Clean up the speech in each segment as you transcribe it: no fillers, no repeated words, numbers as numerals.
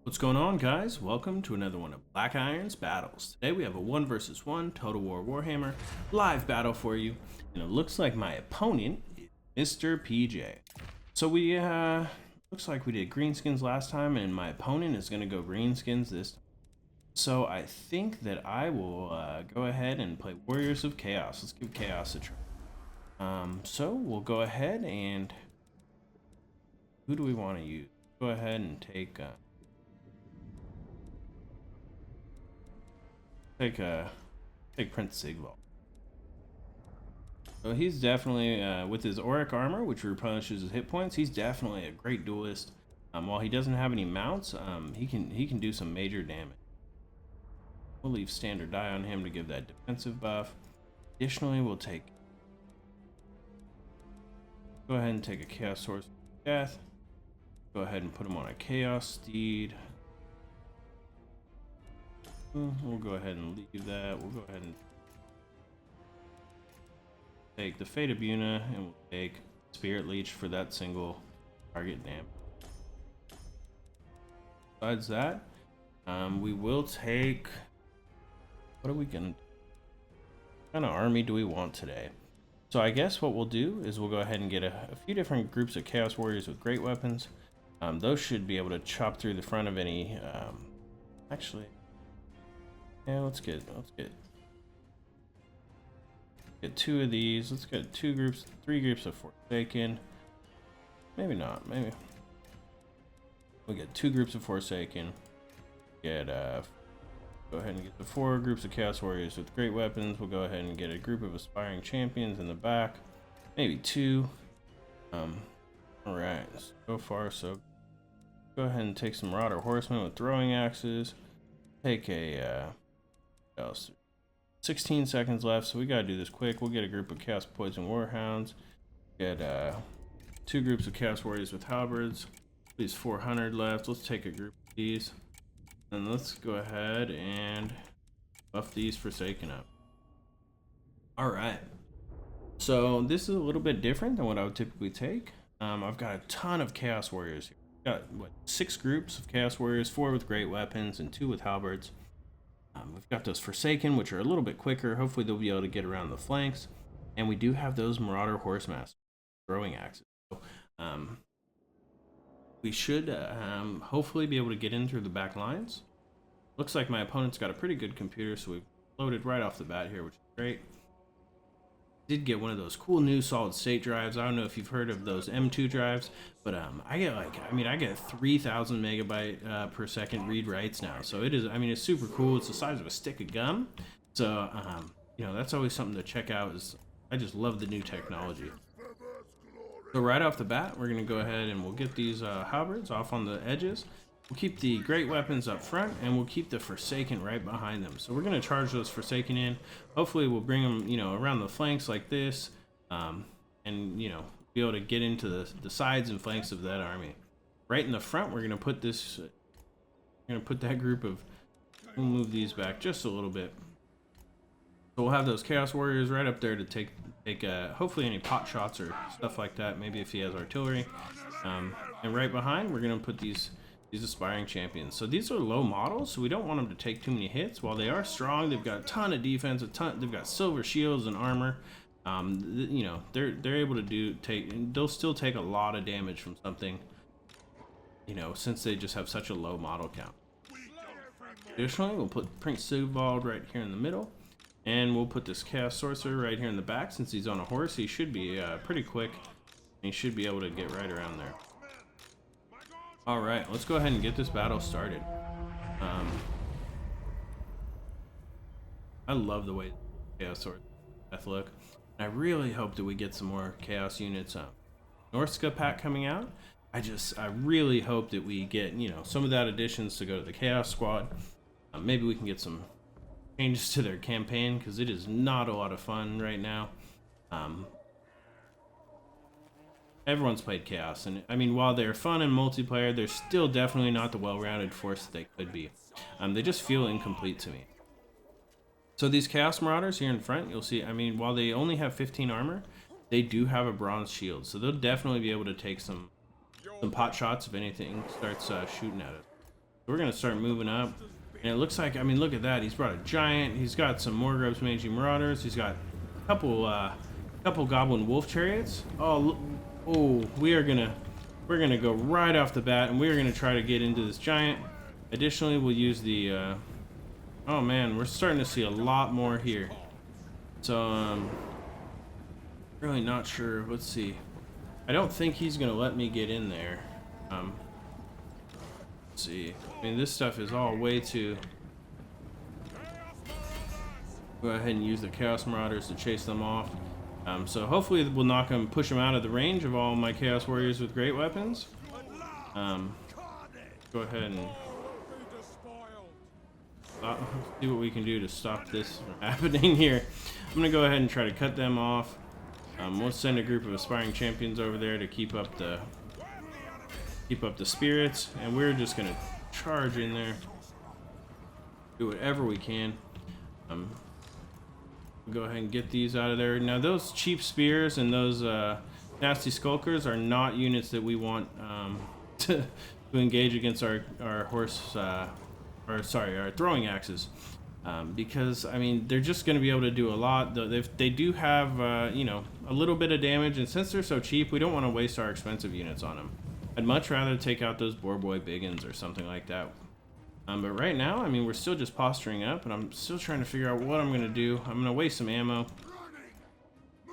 What's going on, guys? Welcome to another one of Black Iron's battles. Today we have a 1 versus 1 Total War Warhammer live battle for you, and it looks like my opponent is Mr. PJ. So we looks like we did Greenskins last time, and my opponent is going to go Greenskins this time. So I think that I will go ahead and play Warriors of Chaos. Let's give Chaos a try. So we'll go ahead and who do we want to use? Go ahead and take take Prince Sigval. So he's definitely with his auric armor, which replenishes his hit points. He's definitely a great duelist. While he doesn't have any mounts, he can do some major damage. We'll leave standard die on him to give that defensive buff. Additionally, we'll go ahead and take a Chaos Source of Death. Go ahead and put him on a Chaos Steed. We'll go ahead and leave that. We'll go ahead and take the Fate of Buna, and we'll take Spirit Leech for that single target damage. Besides that, we will take, what are we gonna do? What kind of army do we want today? So I guess what we'll do is we'll go ahead and get a few different groups of Chaos Warriors with great weapons. Those should be able to chop through the front of any, actually, yeah, let's get two of these. Let's get three groups of Forsaken. Maybe not, maybe. We'll get 2 groups of Forsaken. Go ahead and get the 4 groups of Chaos Warriors with great weapons. We'll go ahead and get a group of Aspiring Champions in the back. Maybe 2. Alright, so far so good. Go ahead and take some Marauder Horsemen with throwing axes. Take a, 16 seconds left, so we gotta do this quick. We'll get a group of Chaos Poison Warhounds. Get 2 groups of Chaos Warriors with halberds. These 400 left. Let's take a group of these. And let's go ahead and buff these Forsaken up. Alright. So this is a little bit different than what I would typically take. I've got a ton of Chaos Warriors here. I've got 6 groups of Chaos Warriors, 4 with great weapons and 2 with halberds. We've got those Forsaken, which are a little bit quicker. Hopefully they'll be able to get around the flanks. And we do have those Marauder Horsemasters, throwing axes. So, we should hopefully be able to get in through the back lines. Looks like my opponent's got a pretty good computer, so we've loaded right off the bat here, which is great. Did get one of those cool new solid state drives. I don't know if you've heard of those M2 drives, but I get 3,000 megabyte per second read writes now. So it is, it's super cool. It's the size of a stick of gum. So that's always something to check out. I just love the new technology. So right off the bat, we're gonna go ahead and we'll get these halberds off on the edges. We'll keep the great weapons up front, and we'll keep the Forsaken right behind them. So we're going to charge those Forsaken in. Hopefully we'll bring them, around the flanks like this, and, be able to get into the sides and flanks of that army. Right in the front, we're going to put this, that group of, we'll move these back just a little bit. So we'll have those Chaos Warriors right up there to take hopefully any pot shots or stuff like that, maybe if he has artillery. And right behind, we're going to put these Aspiring Champions. So these are low models, so we don't want them to take too many hits. While they are strong, they've got a ton of defense, they've got silver shields and armor. They're able to they'll still take a lot of damage from something, since they just have such a low model count. Additionally, we'll put Prince Sigval right here in the middle, and we'll put this Chaos Sorcerer right here in the back. Since he's on a horse, he should be pretty quick, and he should be able to get right around there. All right, let's go ahead and get this battle started. I love the way Chaos Sword Death look. I really hope that we get some more Chaos units. Norska pack coming out. I really hope that we get, some of that additions to go to the Chaos Squad. Maybe we can get some changes to their campaign, because it is not a lot of fun right now. Everyone's played Chaos, and while they're fun in multiplayer, they're still definitely not the well-rounded force that they could be. They just feel incomplete to me. So these Chaos Marauders here in front, you'll see, while they only have 15 armor, they do have a bronze shield, so they'll definitely be able to take some pot shots if anything starts shooting at it. We're gonna start moving up, and it looks like, I mean, look at that. He's brought a giant. He's got some Morgrove's Mangy Marauders. He's got a couple Goblin Wolf Chariots. Oh, we're gonna go right off the bat, and we're gonna try to get into this giant. Additionally, we'll use the. Oh man, we're starting to see a lot more here. So really not sure. Let's see. I don't think he's gonna let me get in there. Let's see. I mean, this stuff is all way too. Go ahead and use the Chaos Marauders to chase them off. So hopefully we'll knock them, push them out of the range of all my Chaos Warriors with great weapons. Go ahead and see what we can do to stop this from happening here. I'm gonna go ahead and try to cut them off. We'll send a group of aspiring champions over there to keep up the spirits, and we're just gonna charge in there, do whatever we can. Go ahead and get these out of there. Now those cheap spears and those nasty skulkers are not units that we want to engage against our our throwing axes, because I mean they're just going to be able to do a lot. They do have you know, a little bit of damage, and since they're so cheap, we don't want to waste our expensive units on them. I'd much rather take out those Boar Boy Biggins or something like that. But right now, I mean, we're still just posturing up, and I'm still trying to figure out what I'm going to do. I'm going to waste some ammo.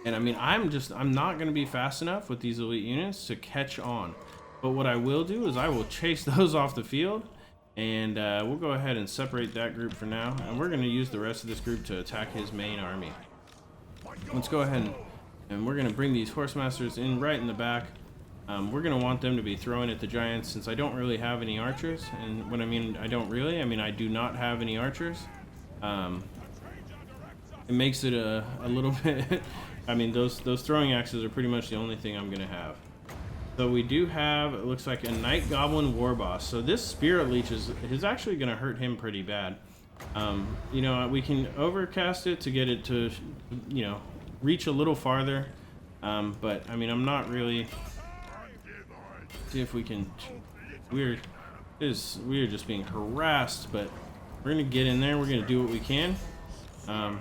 And I mean, I'm not going to be fast enough with these elite units to catch on. But what I will do is I will chase those off the field, and we'll go ahead and separate that group for now. And we're going to use the rest of this group to attack his main army. Let's go ahead and we're going to bring these Horsemasters in right in the back. We're going to want them to be throwing at the giants, since I don't really have any archers. And when I mean I mean I do not have any archers. It makes it a little bit I mean those throwing axes are pretty much the only thing I'm going to have. So we do have, it looks like, a Night Goblin War Boss. So this Spirit Leech is actually going to hurt him pretty bad. You know, we can overcast it to get it to, you know, reach a little farther. But I mean, I'm not really. See if we can. We're just being harassed, but we're gonna get in there. We're gonna do what we can, and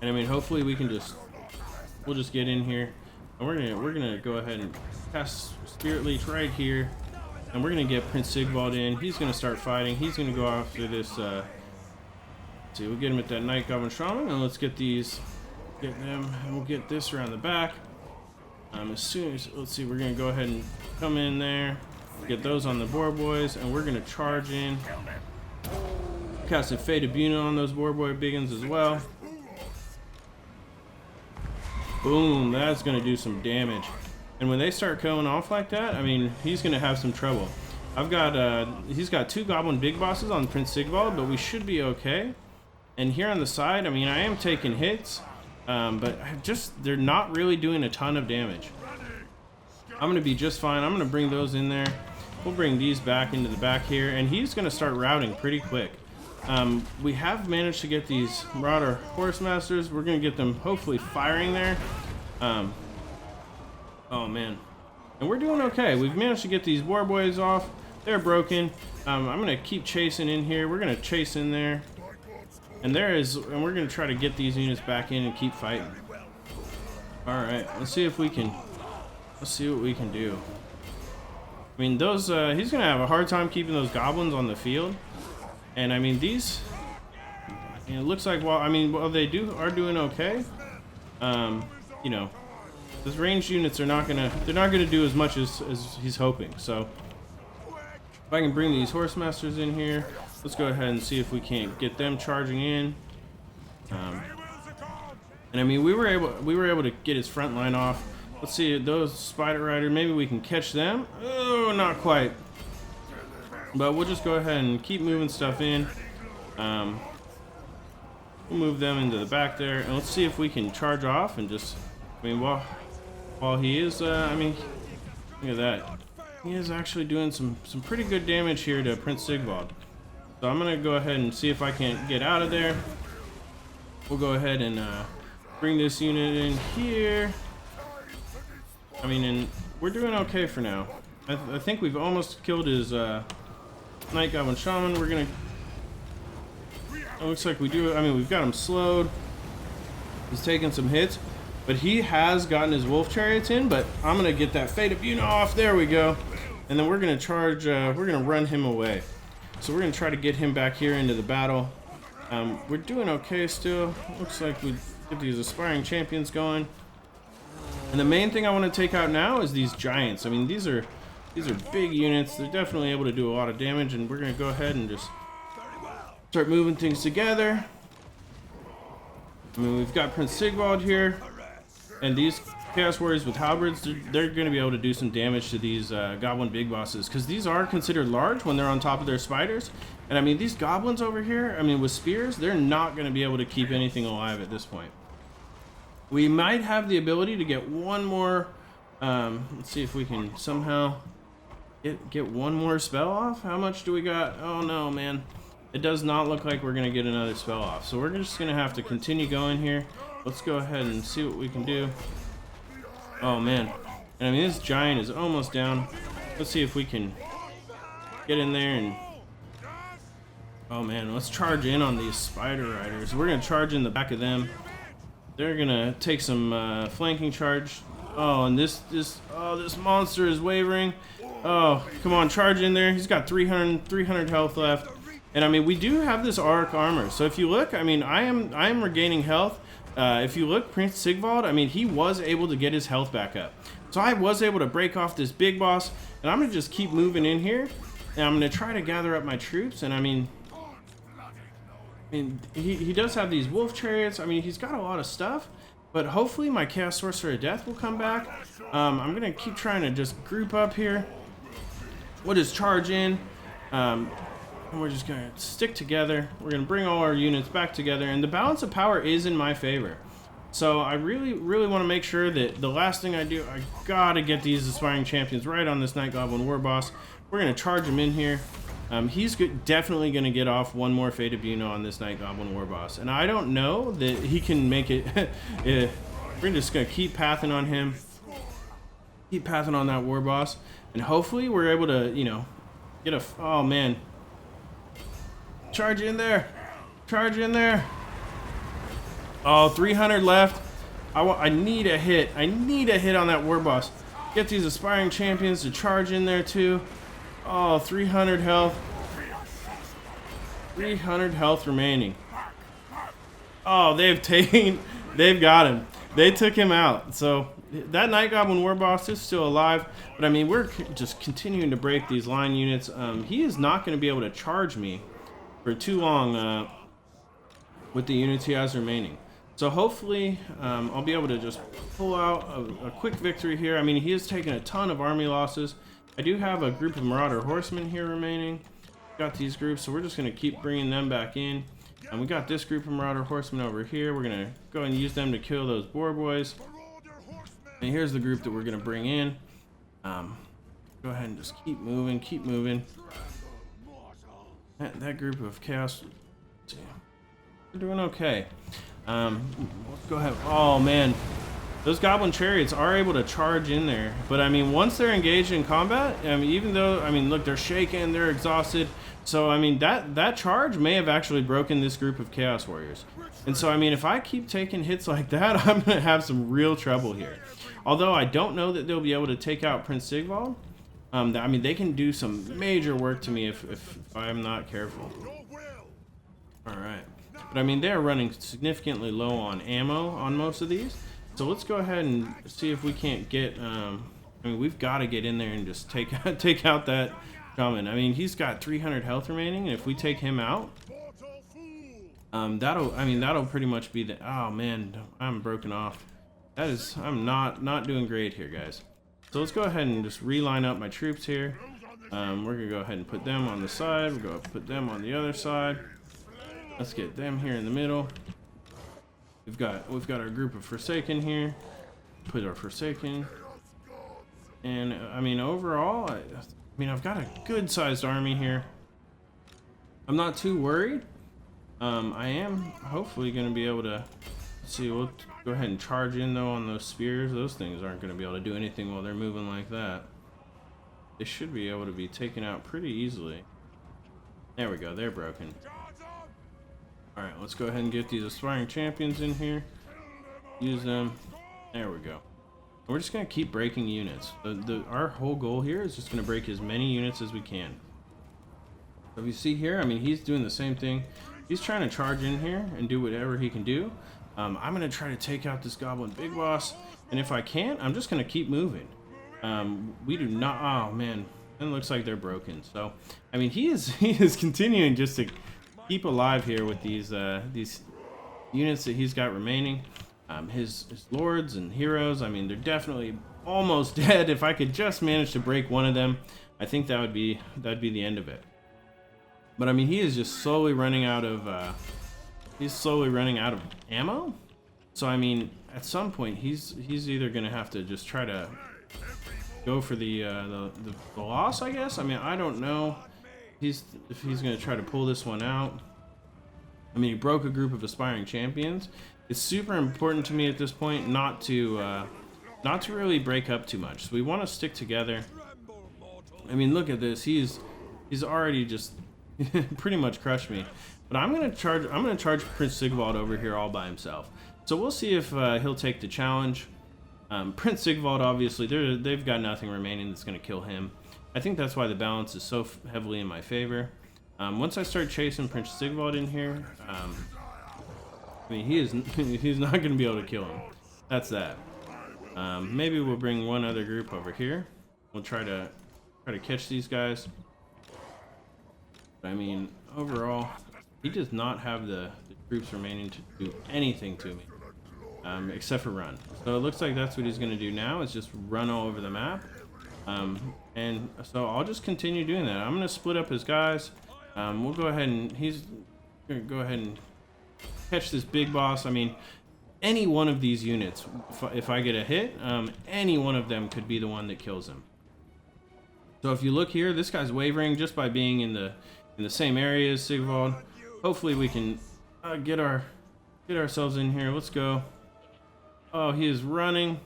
I mean, hopefully we can we'll just get in here, and we're gonna go ahead and cast Spirit Leech right here, and we're gonna get Prince Sigvald in. He's gonna start fighting. He's gonna go after this. See, we'll get him at that Night Goblin Shaman, and let's get them, and we'll get this around the back. As soon as, let's see, we're gonna go ahead and come in there, get those on the Boar Boys, and we're gonna charge in. Cast a Fate of Buna on those Boar Boy Biggins as well. Boom, that's gonna do some damage. And when they start going off like that, I mean, he's gonna have some trouble. He's got 2 Goblin Big Bosses on Prince Sigvald, but we should be okay. And here on the side, I mean, I am taking hits. But they're not really doing a ton of damage. I'm gonna be just fine. I'm gonna bring those in there. We'll bring these back into the back here, and he's gonna start routing pretty quick. We have managed to get these Marauder Horsemasters. We're gonna get them hopefully firing there. Oh man, and we're doing okay. We've managed to get these War Boys off. They're broken. I'm gonna keep chasing in here. We're gonna chase in there. And we're gonna try to get these units back in and keep fighting. All right, let's see what we can do. I mean, those he's gonna have a hard time keeping those goblins on the field. And I mean, these, it looks like while they are doing okay. You know, those ranged units they're not gonna do as much as he's hoping. So if I can bring these Horsemasters in here. Let's go ahead and see if we can't get them charging in. And I mean, we were able to get his front line off. Let's see those Spider Rider. Maybe we can catch them. Oh, not quite. But we'll just go ahead and keep moving stuff in. We'll move them into the back there, and let's see if we can charge off and just. I mean, while he is, I mean, look at that. He is actually doing some pretty good damage here to Prince Sigvald. So I'm gonna go ahead and see if I can't get out of there. We'll go ahead and bring this unit in here. I mean, and we're doing okay for now. I think we've almost killed his Night Goblin Shaman. We're gonna. It looks like we do. I mean, we've got him slowed. He's taking some hits, but he has gotten his wolf chariots in. But I'm gonna get that Fate of Yuna off. There we go. And then we're gonna charge. We're gonna run him away. So we're gonna try to get him back here into the battle. We're doing okay still. Looks like we get these aspiring champions going. And the main thing I want to take out now is these giants. I mean, these are big units. They're definitely able to do a lot of damage, and we're gonna go ahead and just start moving things together. I mean, we've got Prince Sigvald here, and these Chaos Warriors with halberds, they're going to be able to do some damage to these Goblin Big Bosses, because these are considered large when they're on top of their spiders. And I mean, these Goblins over here, I mean, with spears, they're not going to be able to keep anything alive at this point. We might have the ability to get one more, let's see if we can somehow get one more spell off. How much do we got? Oh no, man. It does not look like we're going to get another spell off. So we're just going to have to continue going here. Let's go ahead and see what we can do. Oh, man. And I mean, this giant is almost down. Let's see if we can get in there and... Oh, man. Let's charge in on these spider riders. We're going to charge in the back of them. They're going to take some flanking charge. Oh, and this monster is wavering. Oh, come on. Charge in there. He's got 300 health left. And I mean, we do have this arc armor. So if you look, I mean, I am regaining health. If you look, Prince Sigvald, I mean, he was able to get his health back up. So I was able to break off this big boss, and I'm gonna just keep moving in here, and I'm gonna try to gather up my troops. And I mean, he does have these wolf chariots. I mean, he's got a lot of stuff, but hopefully my Chaos Sorcerer of Death will come back. I'm gonna keep trying to just group up here. We'll just charge in. And we're just going to stick together. We're going to bring all our units back together. And the balance of power is in my favor. So I really, really want to make sure that the last thing I do, I got to get these aspiring champions right on this Night Goblin War Boss. We're going to charge him in here. He's definitely going to get off one more Fate of Yuna on this Night Goblin War Boss. And I don't know that he can make it. We're just going to keep pathing on him. Keep pathing on that War Boss. And hopefully we're able to, you know, get a... Oh, man. Charge in there. Charge in there. Oh, 300 left. I need a hit. I need a hit on that war boss. Get these aspiring champions to charge in there too. Oh, 300 health. 300 health remaining. Oh, they've got him. They took him out. So that Night Goblin War Boss is still alive. But I mean, we're just continuing to break these line units. He is not going to be able to charge me for too long with the units he has remaining. So hopefully I'll be able to just pull out a quick victory here. I mean, he has taken a ton of army losses. I do have a group of Marauder Horsemen here remaining. Got these groups, so we're just going to keep bringing them back in. And we got this group of Marauder Horsemen over here. We're going to go and use them to kill those Boar Boys. And here's the group that we're going to bring in. Go ahead and just keep moving, keep moving. That group of Chaos, we're doing okay. Let's go ahead. Oh man, those Goblin Chariots are able to charge in there. But I mean, once they're engaged in combat, I mean, even though, I mean, look, they're shaken, they're exhausted. So I mean, that charge may have actually broken this group of Chaos Warriors. And so I mean, if I keep taking hits like that, I'm gonna have some real trouble here. Although I don't know that they'll be able to take out Prince Sigvald. I mean, they can do some major work to me if I'm not careful. Alright. But I mean, they're running significantly low on ammo on most of these. So let's go ahead and see if we can't get... I mean, we've got to get in there and just take out that shaman. I mean, he's got 300 health remaining, and if we take him out... that'll pretty much be the... Oh, man, I'm broken off. That is... I'm not doing great here, guys. So let's go ahead and just reline up my troops here. We're gonna go ahead and put them on the side. We're gonna put them on the other side. Let's get them here in the middle. We've got our group of Forsaken here. Put our Forsaken. And I mean, overall, I mean, I've got a good-sized army here. I'm not too worried. I am hopefully gonna be able to... See, we'll go ahead and charge in though on those spears. Those things aren't going to be able to do anything while they're moving like that. They should be able to be taken out pretty easily. There we go, they're broken. Alright, let's go ahead and get these aspiring champions in here. Use them. There we go. We're just going to keep breaking units. Our whole goal here is just going to break as many units as we can. So if you see here, I mean, he's doing the same thing. He's trying to charge in here and do whatever he can do. I'm going to try to take out this goblin big boss. And if I can't, I'm just going to keep moving. We do not... Oh, man. It looks like they're broken. So, I mean, he is continuing just to keep alive here with these units that he's got remaining. His lords and heroes, I mean, they're definitely almost dead. If I could just manage to break one of them, I think that'd be the end of it. But I mean, he is just slowly running out of ammo. So I mean, at some point, he's either gonna have to just try to go for the loss, I guess. I mean, I don't know if he's gonna try to pull this one out. I mean, he broke a group of aspiring champions. It's super important to me at this point not to really break up too much. So we want to stick together. I mean, look at this. He's already just pretty much crushed me. But I'm gonna charge Prince Sigvald over here all by himself. So we'll see if he'll take the challenge. Prince Sigvald, obviously, they've got nothing remaining that's gonna kill him. I think that's why the balance is so heavily in my favor. Once I start chasing Prince Sigvald in here, I mean, he's not going to be able to kill him. That's that. Maybe we'll bring one other group over here. We'll try to catch these guys. But I mean, overall, he does not have the troops remaining to do anything to me, except for run. So it looks like that's what he's going to do now, is just run all over the map. And so I'll just continue doing that. I'm going to split up his guys. We'll go ahead and he's going to go ahead and catch this big boss. I mean, any one of these units, if I get a hit, any one of them could be the one that kills him. So if you look here, this guy's wavering just by being in the same area as Sigvald. Hopefully we can get ourselves in here. Let's go. Oh, he is running.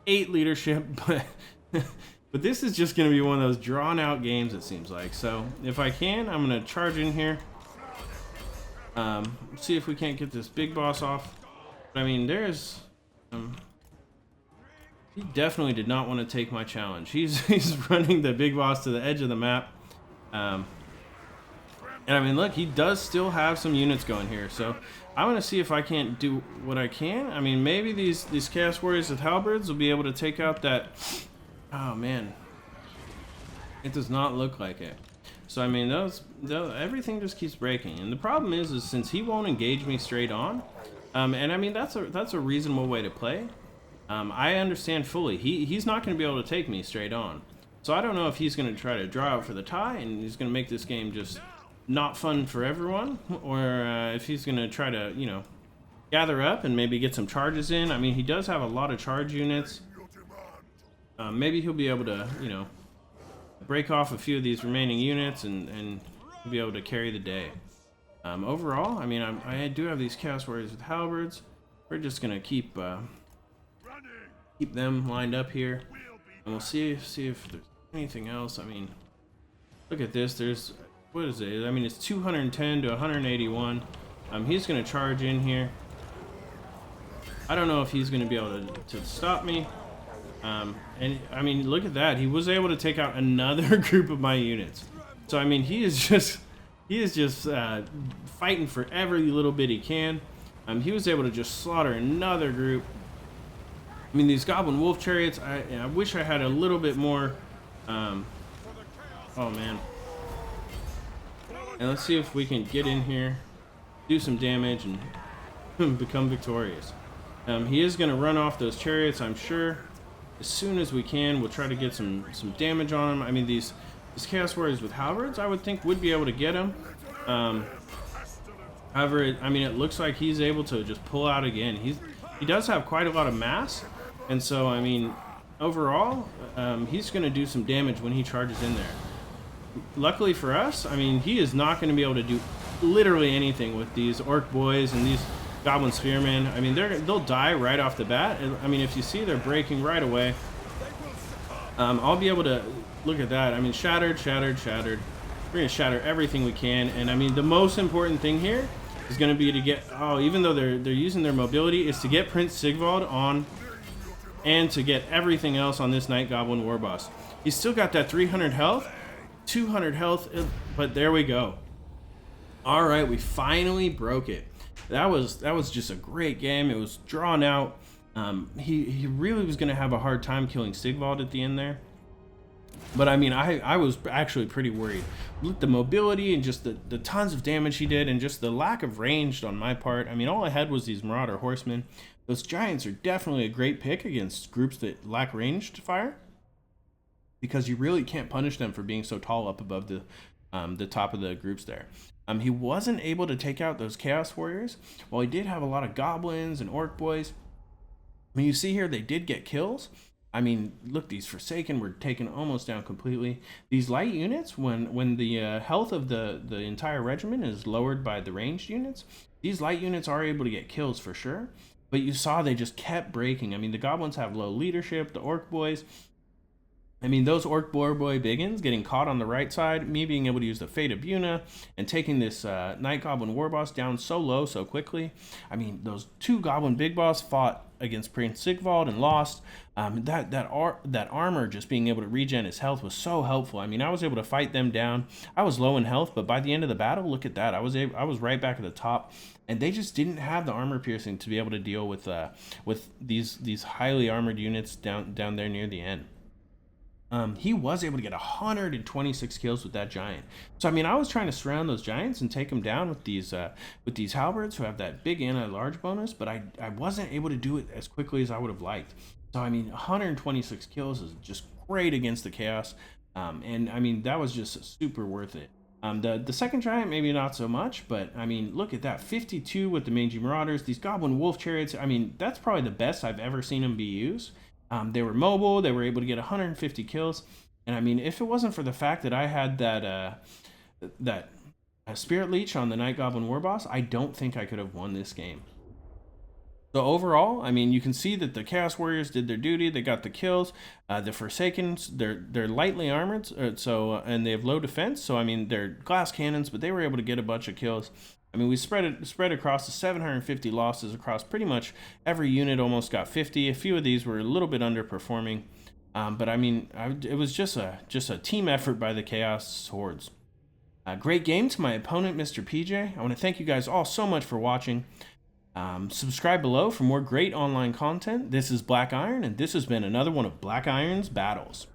8 leadership, but but this is just going to be one of those drawn out games, it seems like. So if I can, I'm going to charge in here. See if we can't get this big boss off. But I mean, there's he definitely did not want to take my challenge. He's running the big boss to the edge of the map. And I mean, look, he does still have some units going here. So I'm gonna see if I can't do what I can. I mean, maybe these Chaos Warriors with halberds will be able to take out that. Oh man, it does not look like it. So I mean, everything just keeps breaking, and the problem is since he won't engage me straight on, and I mean that's a reasonable way to play. I understand fully. He's not going to be able to take me straight on, so I don't know if he's going to try to draw out for the tie and he's going to make this game just not fun for everyone, or if he's going to try to gather up and maybe get some charges in. I mean, he does have a lot of charge units. Maybe he'll be able to break off a few of these remaining units and be able to carry the day. Overall, I mean, I do have these Chaos Warriors with halberds. We're just gonna keep them lined up here, and we'll see if there's anything else. I mean, look at this. There's, what is it? I mean, it's 210 to 181. He's gonna charge in here. I don't know if he's gonna be able to stop me. And I mean, look at that. He was able to take out another group of my units. So I mean, he is just fighting for every little bit he can. He was able to just slaughter another group. I mean, these goblin wolf chariots, I wish I had a little bit more. Oh man. And let's see if we can get in here, do some damage, and become victorious. He is going to run off those chariots, I'm sure. As soon as we can, we'll try to get some damage on him. I mean, these Chaos Warriors with halberds, I would think, would be able to get him. However, I mean, it looks like he's able to just pull out again. He does have quite a lot of mass, and so, I mean, overall, he's going to do some damage when he charges in there. Luckily for us, I mean, he is not going to be able to do literally anything with these orc boys and these goblin spearmen. I mean, they'll die right off the bat. I mean, if you see, they're breaking right away. I'll be able to look at that. I mean, shattered, shattered, shattered. We're gonna shatter everything we can, and I mean the most important thing here is gonna be to get, oh, even though they're using their mobility, is to get Prince Sigvald on, and to get everything else on this Night Goblin War Boss. He's still got that 300 health, 200 health, but there we go. All right, we finally broke it. That was just a great game. It was drawn out. He really was gonna have a hard time killing Sigvald at the end there. But I mean, I was actually pretty worried. Look, the mobility and just the tons of damage he did, and just the lack of range on my part. I mean, all I had was these Marauder Horsemen. Those Giants are definitely a great pick against groups that lack ranged fire, because you really can't punish them for being so tall up above the top of the groups there. He wasn't able to take out those Chaos Warriors, while he did have a lot of Goblins and Orc Boys. When you see here, they did get kills. I mean, look, these Forsaken were taken almost down completely. These light units, when the health of the entire regiment is lowered by the ranged units, these light units are able to get kills for sure. But you saw they just kept breaking. I mean, the Goblins have low leadership, the Orc Boys. I mean, those Orc Boy Biggins getting caught on the right side, me being able to use the Fate of Buna and taking this Night Goblin War Boss down so low so quickly. I mean, those two Goblin Big Boss fought against Prince Sigvald and lost. That armor just being able to regen his health was so helpful. I mean, I was able to fight them down. I was low in health, but by the end of the battle, look at that. I was right back at the top, and they just didn't have the armor piercing to be able to deal with these highly armored units down there near the end. He was able to get 126 kills with that giant. So I mean, I was trying to surround those giants and take them down with these halberds who have that big anti-large bonus, but I wasn't able to do it as quickly as I would have liked. So I mean, 126 kills is just great against the chaos, and I mean that was just super worth it. The second giant maybe not so much, but I mean look at that, 52 with the Mangy Marauders. These Goblin Wolf Chariots, I mean that's probably the best I've ever seen them be used. They were mobile, they were able to get 150 kills, and I mean, if it wasn't for the fact that I had that Spirit Leech on the Night Goblin War Boss, I don't think I could have won this game. So overall, I mean, you can see that the Chaos Warriors did their duty. They got the kills. The Forsakens, they're lightly armored, and they have low defense. So I mean, they're glass cannons, but they were able to get a bunch of kills. I mean, we spread across the 750 losses across pretty much every unit. Almost got 50. A few of these were a little bit underperforming, but I mean, it was just a team effort by the Chaos Hordes. Great game to my opponent, Mr. PJ. I want to thank you guys all so much for watching. Subscribe below for more great online content. This is Black Iron, and this has been another one of Black Iron's battles.